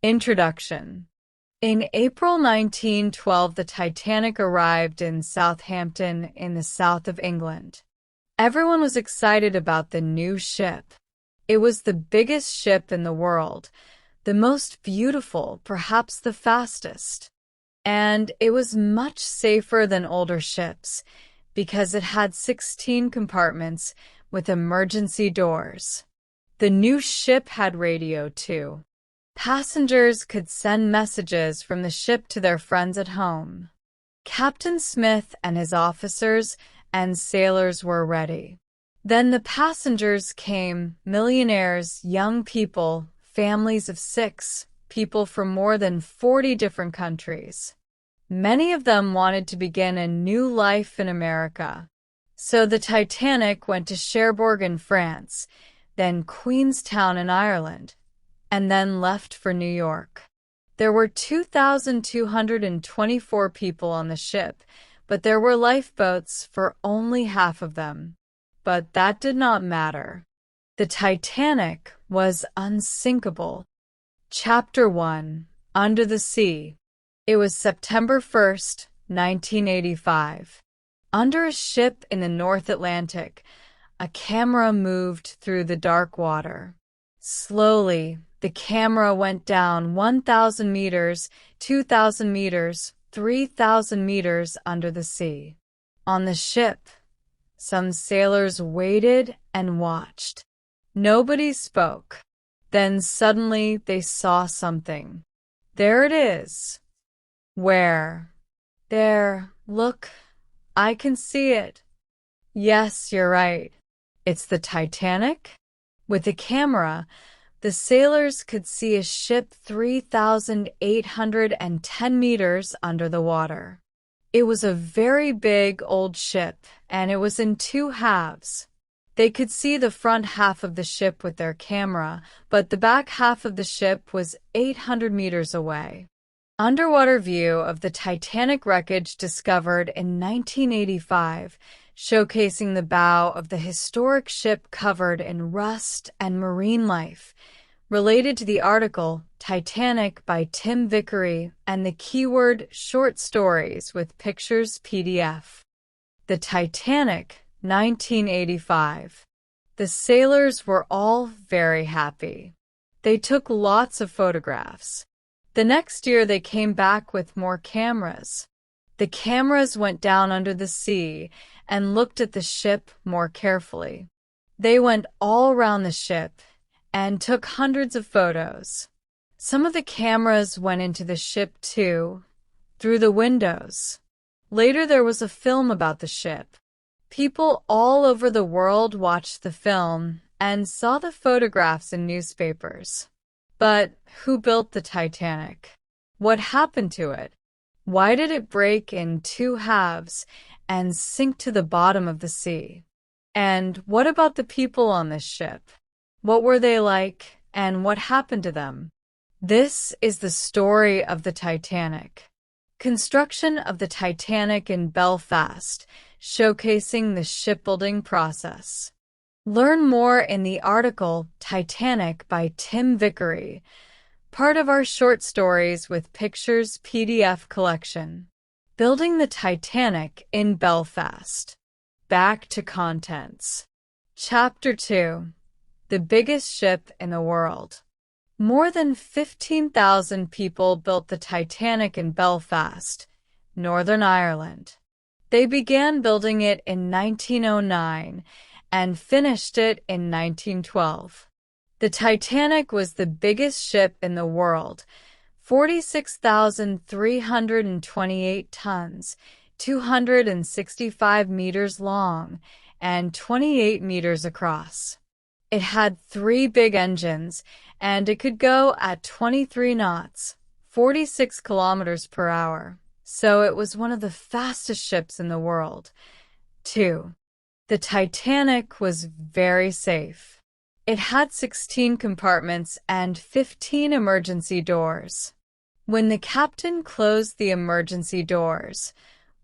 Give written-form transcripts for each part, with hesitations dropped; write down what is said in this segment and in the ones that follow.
Introduction. In April 1912, the Titanic arrived in Southampton in the south of England. Everyone was excited about the new ship. It was the biggest ship in the world, the most beautiful, perhaps the fastest. And it was much safer than older ships because it had 16 compartments with emergency doors. The new ship had radio too. Passengers could send messages from the ship to their friends at home. Captain Smith and his officers and sailors were ready. Then the passengers came, millionaires, young people, families of 6, people from more than 40 different countries. Many of them wanted to begin a new life in America. So the Titanic went to Cherbourg in France, then Queenstown in Ireland, and then left for New York. There were 2,224 people on the ship, but there were lifeboats for only half of them. But that did not matter. The Titanic was unsinkable. Chapter 1. Under the Sea. It was September 1st, 1985. Under a ship in the North Atlantic, a camera moved through the dark water. Slowly, the camera went down 1,000 meters, 2,000 meters, 3,000 meters under the sea. On the ship, some sailors waited and watched. Nobody spoke. Then suddenly they saw something. There it is. Where? There, look. I can see it. Yes, you're right. It's the Titanic? With the camera, the sailors could see a ship 3,810 meters under the water. It was a very big old ship, and it was in 2 halves. They could see the front half of the ship with their camera, but the back half of the ship was 800 meters away. Underwater view of the Titanic wreckage discovered in 1985, showcasing the bow of the historic ship covered in rust and marine life, related to the article Titanic by Tim Vickery and the keyword short stories with pictures PDF. The Titanic, 1985. The sailors were all very happy. They took lots of photographs. The next year they came back with more cameras. The cameras went down under the sea and looked at the ship more carefully. They went all around the ship and took hundreds of photos. Some of the cameras went into the ship too, through the windows. Later there was a film about the ship. People all over the world watched the film and saw the photographs in newspapers. But who built the Titanic? What happened to it? Why did it break in 2 halves and sink to the bottom of the sea? And what about the people on this ship? What were they like, and what happened to them? This is the story of the Titanic. Construction of the Titanic in Belfast, showcasing the shipbuilding process. Learn more in the article Titanic by Tim Vickery, part of our short stories with pictures PDF collection. Building the Titanic in Belfast. Back to contents. Chapter 2. The biggest ship in the world. More than 15,000 people built the Titanic in Belfast, Northern Ireland. They began building it in 1909 and finished it in 1912. The Titanic was the biggest ship in the world, 46,328 tons, 265 meters long, and 28 meters across. It had 3 big engines, and it could go at 23 knots, 46 kilometers per hour, so it was one of the fastest ships in the world. 2. The Titanic was very safe. It had 16 compartments and 15 emergency doors. When the captain closed the emergency doors,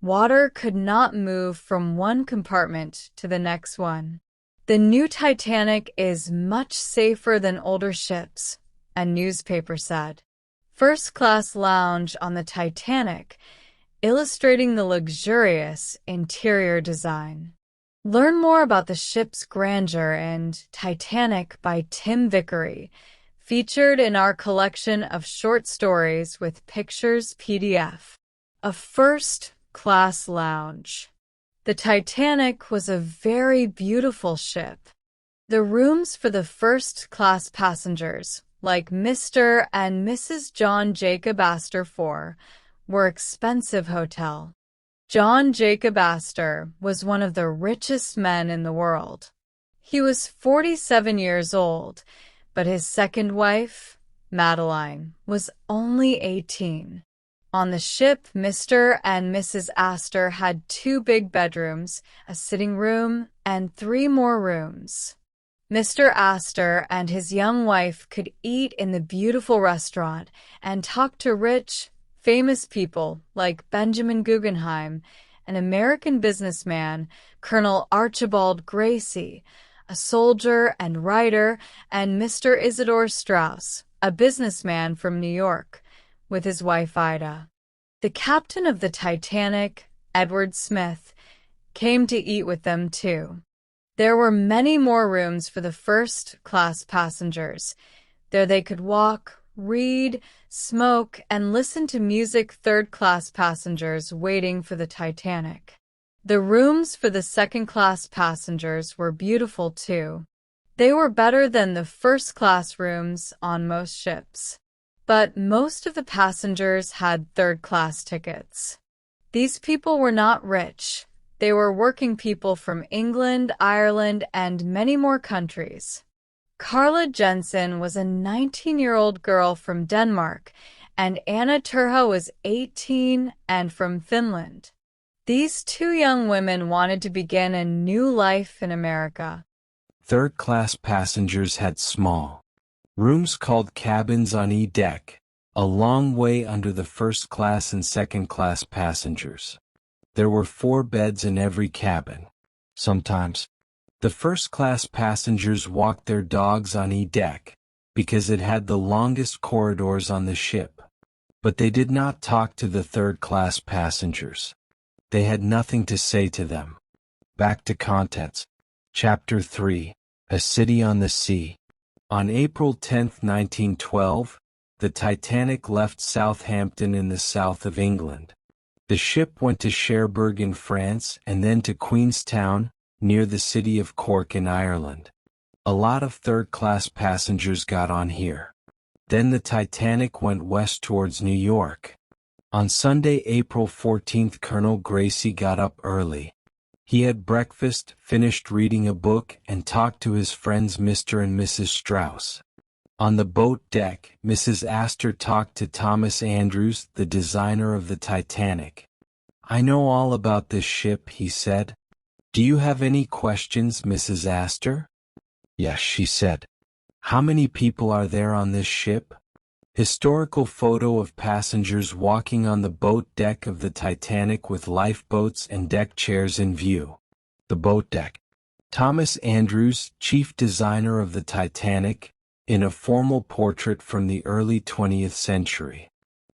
water could not move from one compartment to the next one. The new Titanic is much safer than older ships, a newspaper said. first-class lounge on the Titanic, illustrating the luxurious interior design. Learn more about the ship's grandeur in Titanic by Tim Vickery, featured in our collection of short stories with pictures PDF. A first-class lounge. The Titanic was a very beautiful ship. The rooms for the first-class passengers, like Mr. and Mrs. John Jacob Astor IV, were expensive hotel. John Jacob Astor was one of the richest men in the world. He was 47 years old, but his second wife, Madeline, was only 18. On the ship, Mr. and Mrs. Astor had 2 big bedrooms, a sitting room, and 3 more rooms. Mr. Astor and his young wife could eat in the beautiful restaurant and talk to rich, famous people like Benjamin Guggenheim, an American businessman, Colonel Archibald Gracie, a soldier and writer, and Mr. Isidore Straus, a businessman from New York, with his wife Ida. The captain of the Titanic, Edward Smith, came to eat with them too. There were many more rooms for the first-class passengers. There they could walk, read, smoke, and listen to music. Third-class passengers waiting for the Titanic. The rooms for the second-class passengers were beautiful too. They were better than the first-class rooms on most ships. But most of the passengers had third-class tickets. These people were not rich. They were working people from England, Ireland, and many more countries. Carla Jensen was a 19-year-old girl from Denmark, and Anna Turha was 18 and from Finland. These 2 young women wanted to begin a new life in America. Third-class passengers had small rooms called cabins on E-deck, a long way under the first-class and second-class passengers. There were 4 beds in every cabin. Sometimes, the first-class passengers walked their dogs on E-deck, because it had the longest corridors on the ship. But they did not talk to the third-class passengers. They had nothing to say to them. Back to contents. Chapter 3, A City on the Sea. On April 10, 1912, the Titanic left Southampton in the south of England. The ship went to Cherbourg in France and then to Queenstown, near the city of Cork in Ireland. A lot of third-class passengers got on here. Then the Titanic went west towards New York. On Sunday, April 14th, Colonel Gracie got up early. He had breakfast, finished reading a book, and talked to his friends Mr. and Mrs. Straus. On the boat deck, Mrs. Astor talked to Thomas Andrews, the designer of the Titanic. "I know all about this ship," he said. "Do you have any questions, Mrs. Astor?" "Yes," she said. "How many people are there on this ship?" Historical photo of passengers walking on the boat deck of the Titanic with lifeboats and deck chairs in view. The boat deck. Thomas Andrews, chief designer of the Titanic, in a formal portrait from the early 20th century.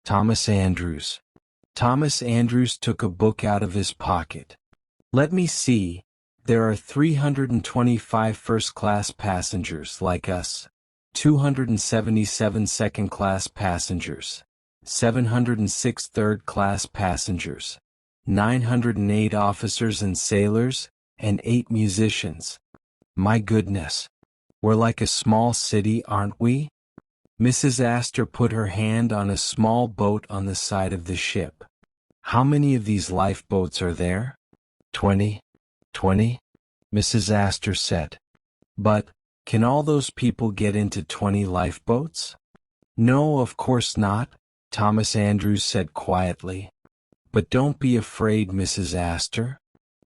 Thomas Andrews. Thomas Andrews took a book out of his pocket. "Let me see. There are 325 first-class passengers like us, 277 second-class passengers, 706 third-class passengers, 908 officers and sailors, and 8 musicians. My goodness. We're like a small city, aren't we?" Mrs. Astor put her hand on a small boat on the side of the ship. "How many of these lifeboats are there?" 20. 20? Mrs. Astor said. "But, can all those people get into 20 lifeboats?" "No, of course not," Thomas Andrews said quietly. "But don't be afraid, Mrs. Astor.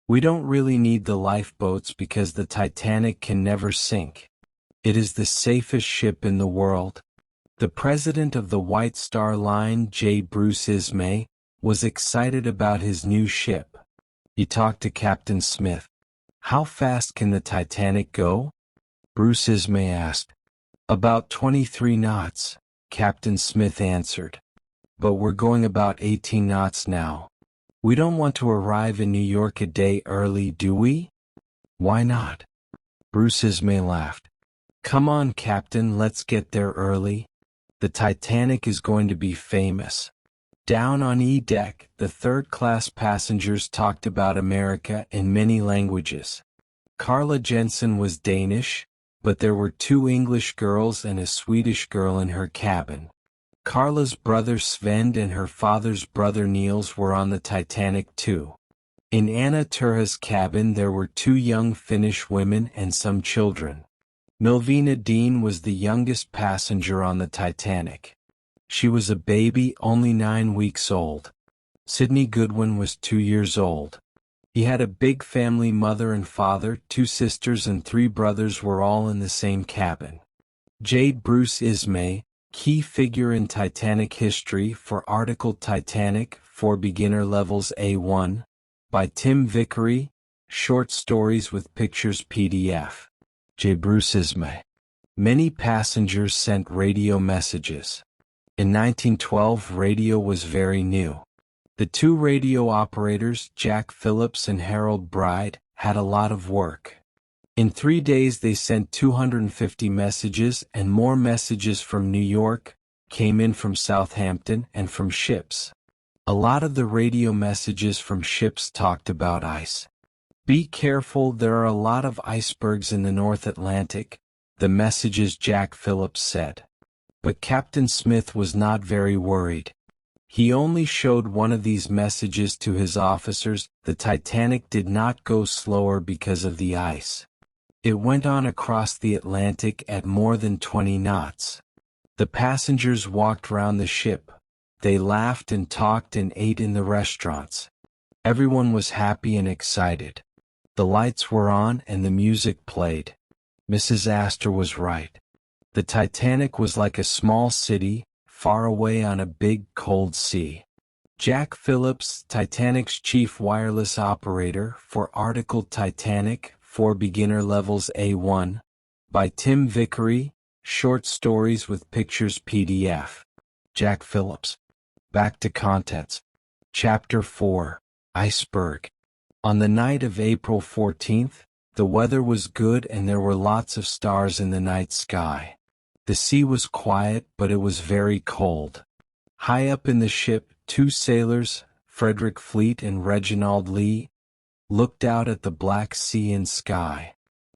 We don't really need the lifeboats because the Titanic can never sink. It is the safest ship in the world." The president of the White Star Line, J. Bruce Ismay, was excited about his new ship. He talked to Captain Smith. "How fast can the Titanic go?" Bruce Ismay asked. "About 23 knots. Captain Smith answered. But we're going about 18 knots now. We don't want to arrive in New York a day early, do we? Why not? Bruce Ismay laughed. Come on, Captain, let's get there early. The Titanic is going to be famous. Down on E-deck, the third-class passengers talked about America in many languages. Carla Jensen was Danish, but there were 2 English girls and a Swedish girl in her cabin. Carla's brother Sven and her father's brother Niels were on the Titanic too. In Anna Turha's cabin there were 2 young Finnish women and some children. Milvina Dean was the youngest passenger on the Titanic. She was a baby, only 9 weeks old. Sidney Goodwin was 2 years old. He had a big family, mother and father, 2 sisters and 3 brothers were all in the same cabin. Jade Bruce Ismay, key figure in Titanic history, for article Titanic for beginner levels A1, by Tim Vickery, short stories with pictures PDF. J. Bruce Ismay. Many passengers sent radio messages. In 1912 radio was very new. The 2 radio operators, Jack Phillips and Harold Bride, had a lot of work. In 3 days they sent 250 messages, and more messages from New York came in from Southampton and from ships. A lot of the radio messages from ships talked about ice. Be careful, there are a lot of icebergs in the North Atlantic, the messages Jack Phillips said. But Captain Smith was not very worried. He only showed one of these messages to his officers. The Titanic did not go slower because of the ice. It went on across the Atlantic at more than 20 knots. The passengers walked round the ship. They laughed and talked and ate in the restaurants. Everyone was happy and excited. The lights were on and the music played. Mrs. Astor was right. The Titanic was like a small city, far away on a big, cold sea. Jack Phillips, Titanic's chief wireless operator, for article Titanic for beginner levels A1, by Tim Vickery, short stories with pictures PDF. Jack Phillips. Back to contents. Chapter 4, Iceberg. On the night of April 14th, the weather was good and there were lots of stars in the night sky. The sea was quiet, but it was very cold. High up in the ship, 2 sailors, Frederick Fleet and Reginald Lee, looked out at the black sea and sky.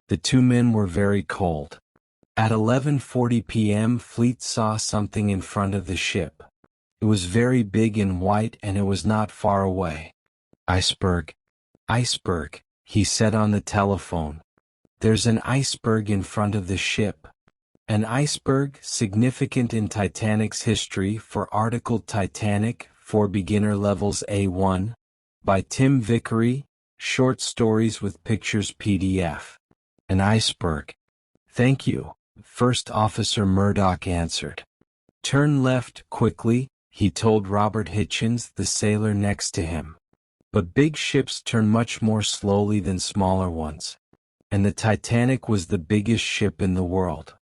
The 2 men were very cold. At 11:40 p.m. Fleet saw something in front of the ship. It was very big and white and it was not far away. Iceberg. Iceberg, he said on the telephone. There's an iceberg in front of the ship. An iceberg, significant in Titanic's history, for article Titanic for beginner levels A1, by Tim Vickery, short stories with pictures PDF. An iceberg. Thank you, First Officer Murdoch answered. Turn left, quickly, he told Robert Hitchens, the sailor next to him. But big ships turn much more slowly than smaller ones. And the Titanic was the biggest ship in the world.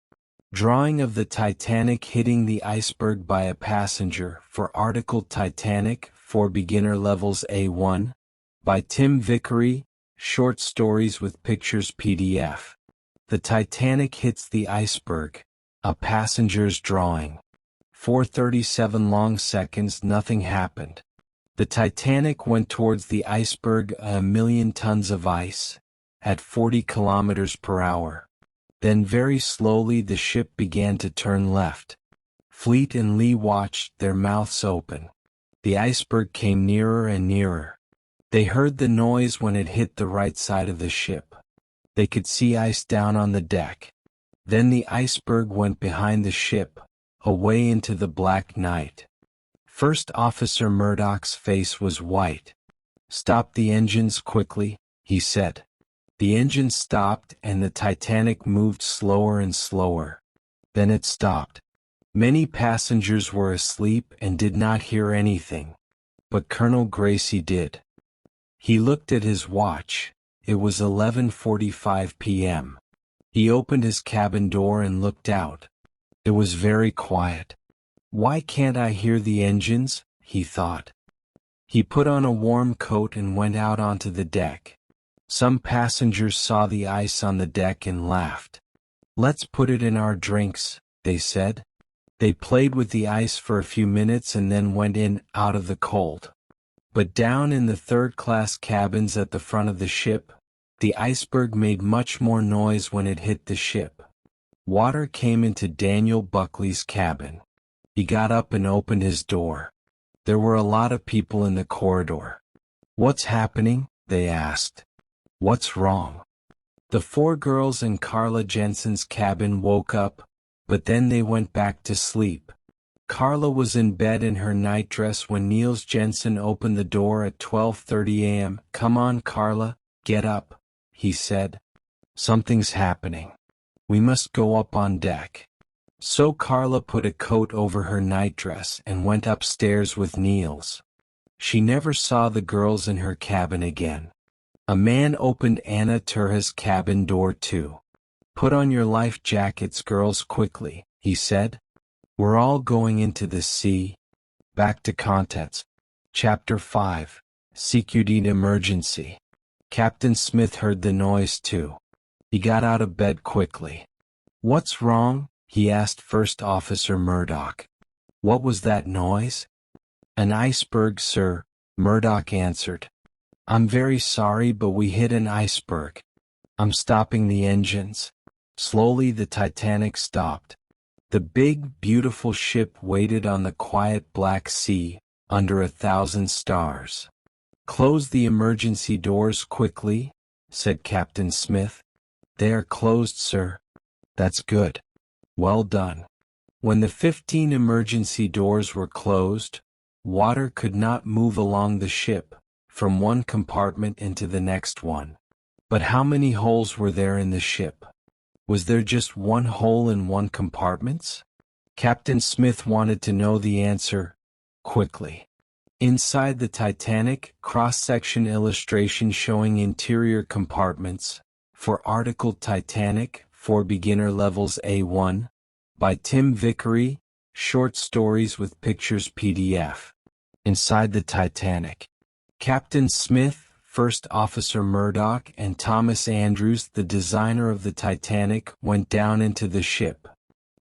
Drawing of the Titanic hitting the iceberg by a passenger, for article Titanic for beginner levels A1, by Tim Vickery, short stories with pictures PDF. The Titanic hits the iceberg. A passenger's drawing. 4:37 long seconds, nothing happened. The Titanic went towards the iceberg, 1,000,000 tons of ice, at 40 kilometers per hour. Then very slowly the ship began to turn left. Fleet and Lee watched, their mouths open. The iceberg came nearer and nearer. They heard the noise when it hit the right side of the ship. They could see ice down on the deck. Then the iceberg went behind the ship, away into the black night. First Officer Murdoch's face was white. Stop the engines quickly, he said. The engine stopped and the Titanic moved slower and slower. Then it stopped. Many passengers were asleep and did not hear anything. But Colonel Gracie did. He looked at his watch. It was 11:45 p.m. He opened his cabin door and looked out. It was very quiet. Why can't I hear the engines? He thought. He put on a warm coat and went out onto the deck. Some passengers saw the ice on the deck and laughed. Let's put it in our drinks, they said. They played with the ice for a few minutes and then went in out of the cold. But down in the third-class cabins at the front of the ship, the iceberg made much more noise when it hit the ship. Water came into Daniel Buckley's cabin. He got up and opened his door. There were a lot of people in the corridor. What's happening? They asked. What's wrong? The four girls in Carla Jensen's cabin woke up, but then they went back to sleep. Carla was in bed in her nightdress when Niels Jensen opened the door at 12:30 a.m. Come on, Carla, get up, he said. Something's happening. We must go up on deck. So Carla put a coat over her nightdress and went upstairs with Niels. She never saw the girls in her cabin again. A man opened Anna Turha's cabin door too. Put on your life jackets, girls, quickly, he said. We're all going into the sea. Back to contents. Chapter 5. CQD Emergency. Captain Smith heard the noise too. He got out of bed quickly. What's wrong? He asked First Officer Murdoch. What was that noise? An iceberg, sir, Murdoch answered. I'm very sorry, but we hit an iceberg. I'm stopping the engines. Slowly the Titanic stopped. The big, beautiful ship waited on the quiet Black Sea, under 1,000 stars. Close the emergency doors quickly, said Captain Smith. They are closed, sir. That's good. Well done. When the 15 emergency doors were closed, water could not move along the ship, from one compartment into the next one. But how many holes were there in the ship? Was there just one hole in one compartment? Captain Smith wanted to know the answer, quickly. Inside the Titanic, cross-section illustration showing interior compartments, for article Titanic, for beginner levels A1, by Tim Vickery, short stories with pictures PDF. Inside the Titanic. Captain Smith, First Officer Murdoch, and Thomas Andrews, the designer of the Titanic, went down into the ship.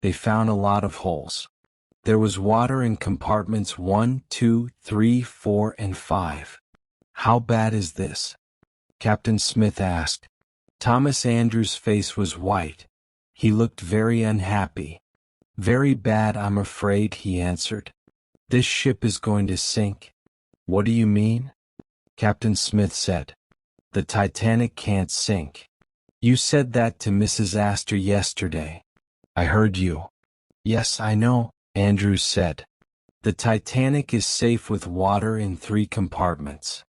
They found a lot of holes. There was water in compartments 1, 2, 3, 4, and 5. How bad is this? Captain Smith asked. Thomas Andrews' face was white. He looked very unhappy. Very bad, I'm afraid, he answered. This ship is going to sink. What do you mean? Captain Smith said. The Titanic can't sink. You said that to Mrs. Astor yesterday. I heard you. Yes, I know, Andrews said. The Titanic is safe with water in 3 compartments.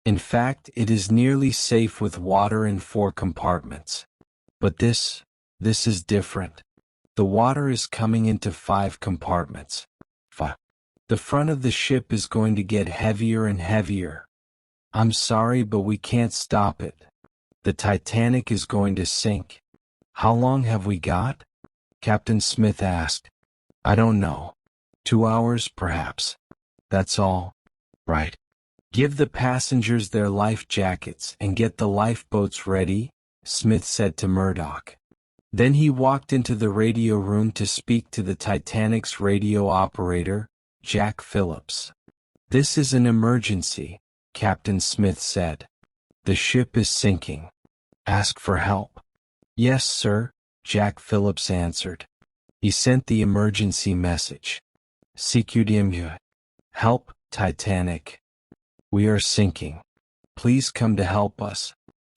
In fact, it is nearly safe with water in 4 compartments. But this is different. The water is coming into 5 compartments. 5. The front of the ship is going to get heavier and heavier. I'm sorry, but we can't stop it. The Titanic is going to sink. How long have we got? Captain Smith asked. I don't know. 2 hours, perhaps. That's all. Right. Give the passengers their life jackets and get the lifeboats ready, Smith said to Murdoch. Then he walked into the radio room to speak to the Titanic's radio operator, Jack Phillips. This is an emergency, Captain Smith said. The ship is sinking. Ask for help. Yes, sir, Jack Phillips answered. He sent the emergency message. CQDMU. Help, Titanic. We are sinking. Please come to help us.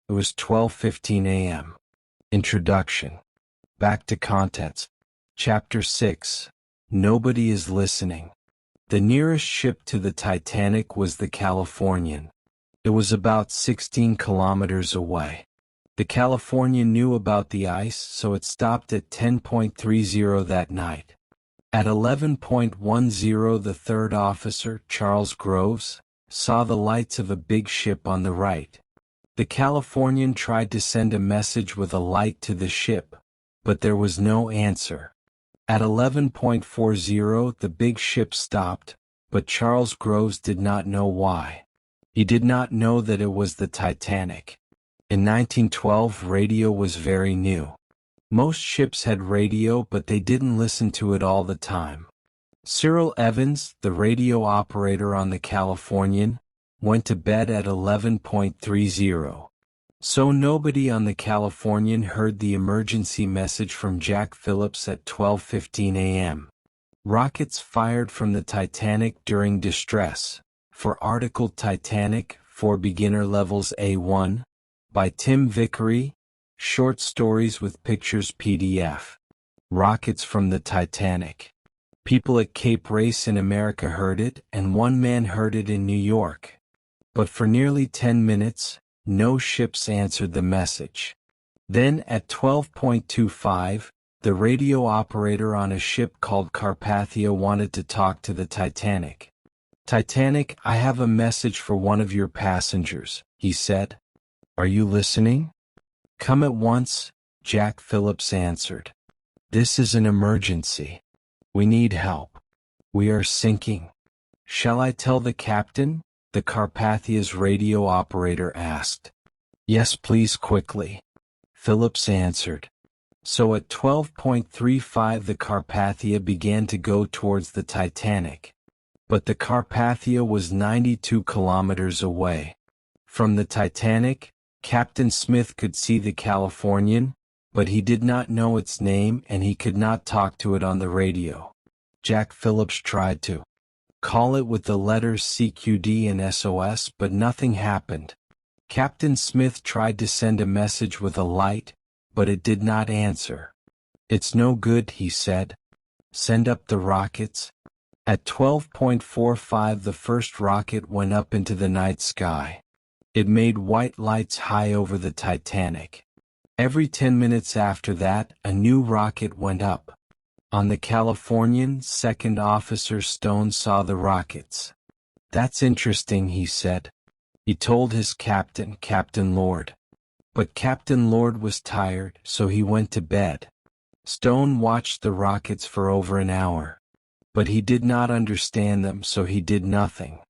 It was 12:15 a.m. Introduction. Back to contents. Chapter 6. Nobody is listening. The nearest ship to the Titanic was the Californian. It was about 16 kilometers away. The Californian knew about the ice, so it stopped at 10.30 that night. At 11.10, the third officer, Charles Groves, saw the lights of a big ship on the right. The Californian tried to send a message with a light to the ship, but there was no answer. At 11:40, the big ship stopped, but Charles Groves did not know why. He did not know that it was the Titanic. In 1912, radio was very new. Most ships had radio, but they didn't listen to it all the time. Cyril Evans, the radio operator on the Californian, went to bed at 11:30. So nobody on the Californian heard the emergency message from Jack Phillips at 12:15 a.m. Rockets fired from the Titanic during distress. For article Titanic, for beginner levels A1, by Tim Vickery, Short Stories with Pictures PDF. Rockets from the Titanic. People at Cape Race in America heard it, and one man heard it in New York. But for nearly 10 minutes, no ships answered the message. Then at 12:25, the radio operator on a ship called Carpathia wanted to talk to the Titanic. "Titanic, I have a message for one of your passengers," he said. "Are you listening?" "Come at once," Jack Phillips answered. "This is an emergency. We need help. We are sinking." "Shall I tell the captain?" the Carpathia's radio operator asked. "Yes, please, quickly," Phillips answered. So at 12:35 the Carpathia began to go towards the Titanic. But the Carpathia was 92 kilometers away. From the Titanic, Captain Smith could see the Californian, but he did not know its name and he could not talk to it on the radio. Jack Phillips tried to call it with the letters CQD and SOS, but nothing happened. Captain Smith tried to send a message with a light, but it did not answer. "It's no good," he said. "Send up the rockets." At 12:45 the first rocket went up into the night sky. It made white lights high over the Titanic. Every 10 minutes after that, a new rocket went up. On the Californian, Second Officer Stone saw the rockets. "That's interesting," he said. He told his captain, Captain Lord. But Captain Lord was tired, so he went to bed. Stone watched the rockets for over an hour. But he did not understand them, so he did nothing.